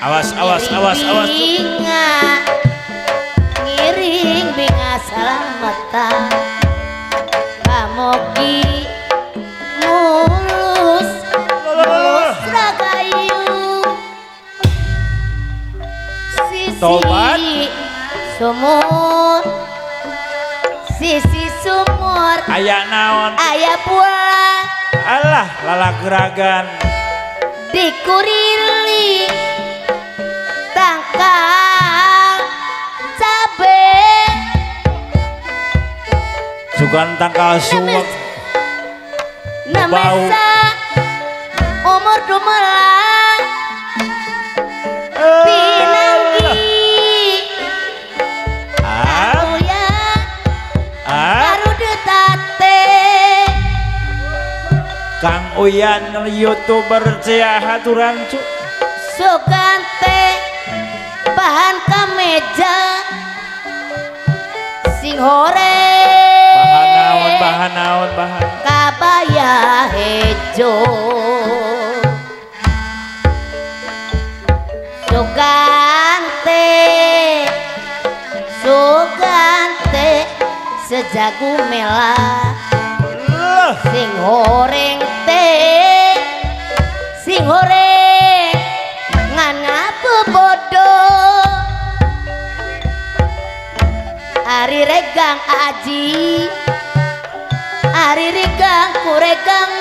Awas. Ngiring binga salamatan. Kamogi mulus ragayu. Tobat. Sisi sumur. Aya naon? Aya buah. Alah lalag geragan. Dikurili tangkal cabe. Sugan tangkal suwek. Namasa umur dumelang pinanggi. Aku ya karudetate. Kang Uyan YouTuber cia haturan cu. Sugante bahan kameja sing hore. Bahan naon Kabaya hejo. Sugante sejagu melah. Sing horeng teh, sing horeng ngan ngapu bodoh. Ari regang aji, ari regang kuregang.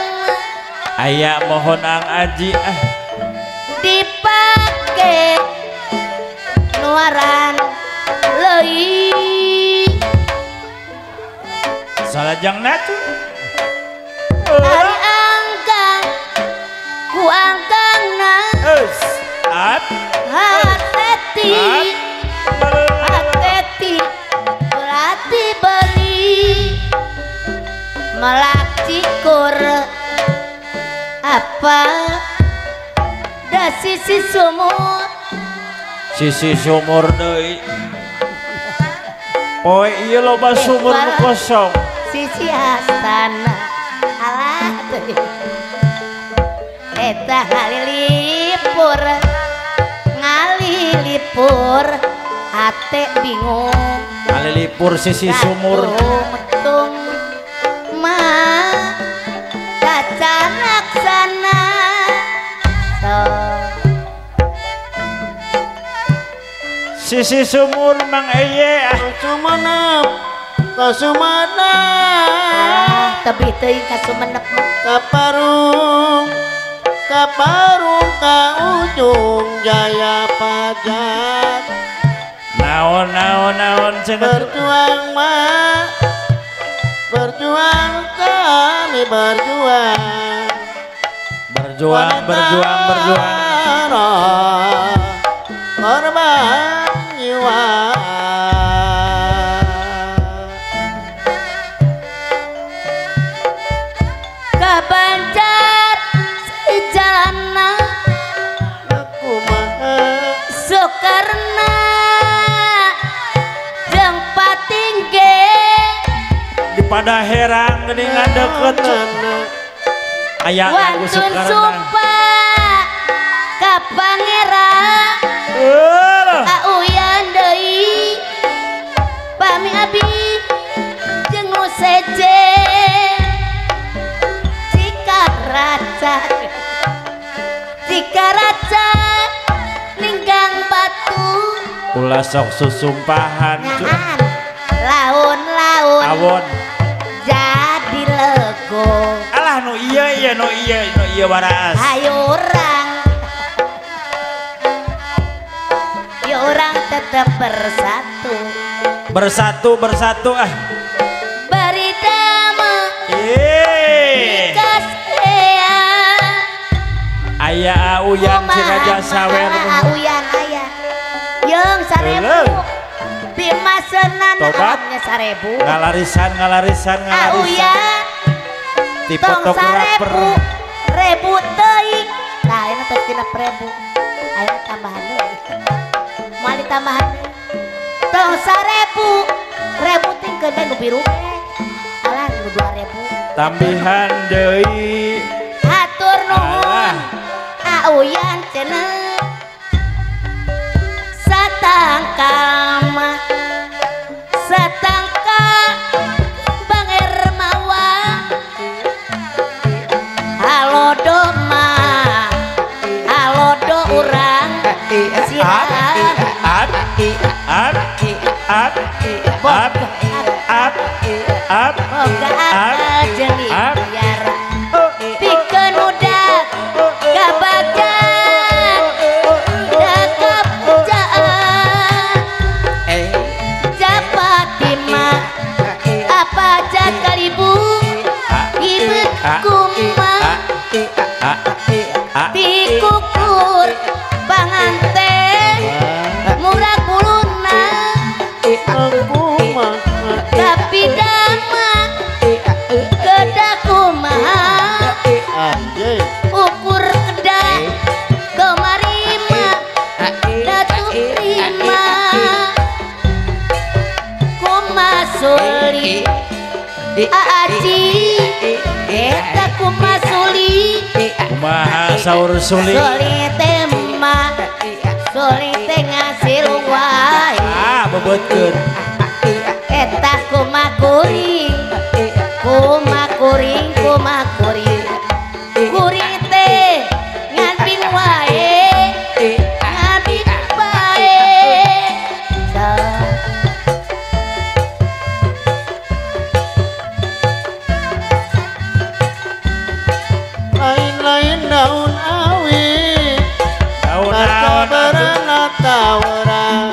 Aya mohon ang aji Dipake nuaran leuing. salajang natu. Ari angkang ku angkangna hateti berarti beli melak cikur apa da sisi sumur deui poe ieu loba sumur nu kosong sisi astana alah eta ngalilipur ate bingung ngalilipur sisi sumur metung mah kacanaksana sisi sumur mang eye Kasumanap tapi teuing kasumanap kaparung ka ujung jaya pajak naon cenah berjuang kami berjuang korban jiwa kabanjar sejalana Soekarna jeung patingge di pada herang geuningan deket aya lagu wantun Soekarna sumpah ka pangeran auyan deui pami abi jeung nu sejen jika raja linggang batu ulah sok susumpahan laun awon jadi lego alah nu iya waras hayu orang tetap bersatu bari dama aya auyan ciraja sawer auyan aya yang 1000 bimasenan tobat 1000 ngalarisan auyan ti tong fotografer 1000 teuing tah ayeuna teh 1000 ayeuna tambahan deui moal ditambahan deui tong 1000 tingkeun nu biru alah nu 2000 tambihan deui hatur nuhun auyan cenah bakal mah satangka banger mawa halodo mah halodo urang sirah boga jeli biara pikeun udak kabagan dakap jaan japati mah apa jat kalibu ibu kumah dikukur panganten murah kuluna tapi dama kedak kumaha ukur kedak kemarima datu rima kumasuli aji eta kumasuli kumaha saur suli suli tema suli teh ngasil wae bebetkeun eta kumakuring kumakuring kumakuring kuring teh ngading wae ngading bae lain-lain daun awi berana tawaran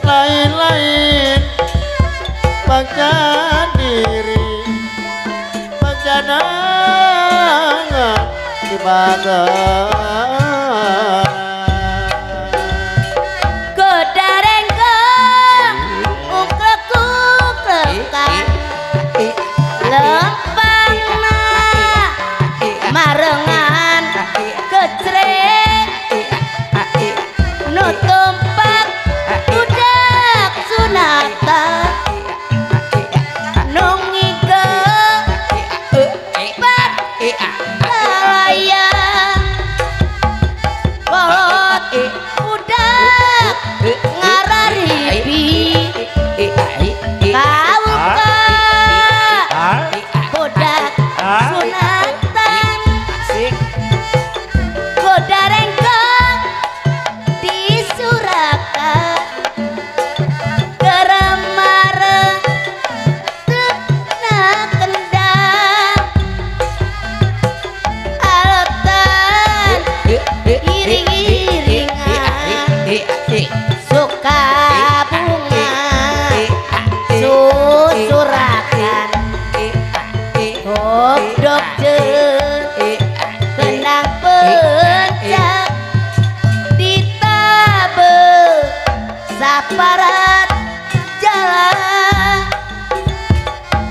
lain-lain baca diri baca dangan di badan godarengkong uklek-uklekan lempangna marengan kecrek nu tumpak budak sunata nu ngikepat kalayang kolot budak ngararipi kawuka budak sunatan godarengkong disurakan keremareng tekna kendang alotan iring-iringan suka bunga susurakan hobdok jeung kendang pencak ditabe saparat jalan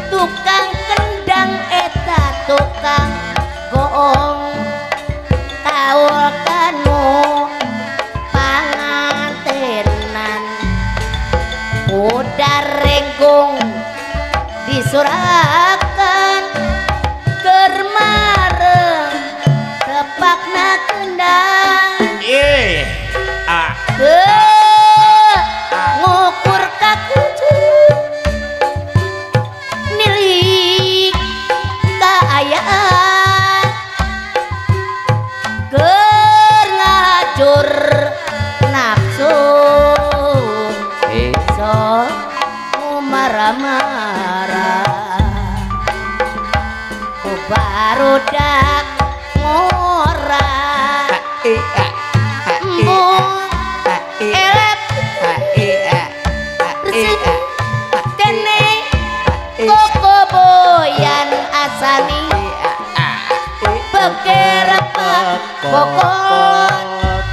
tukang kendang eta tukang goong taul kanu pangantenan udar renggung disurakan kermareng tepakna kendang ngukur kakucu milik kaayaan keur ngacur nafsu sok marah-marah ku barudak ngorah elep resik kene koko boyan asani bekerepak kokot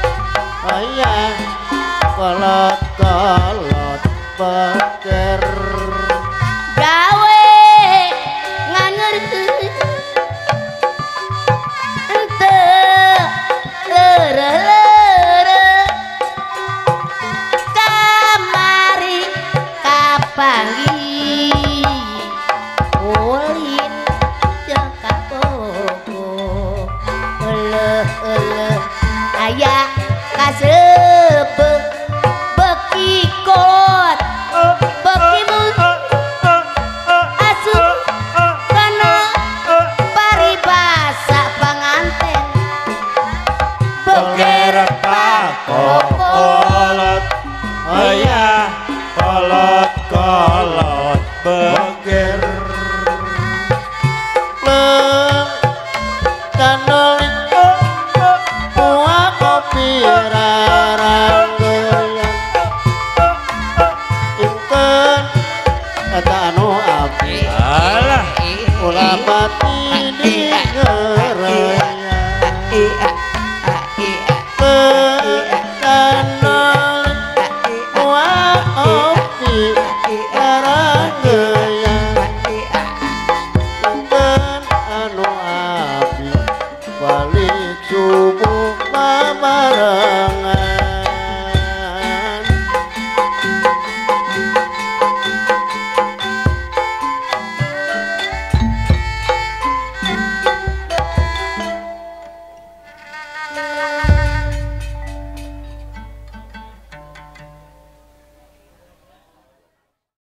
ayah kolot-kolot beker gawe ngangerti ente lere-lere kamari kapanggi ulin jeung kapoko eleh aya kasebeuh beger kolot ayah kolot beger candol buah kopi rarang goyang inten kata anu api alah ulah pati di geraya candol buah kopi rarang goyang inten anu api balik subuh mamarengan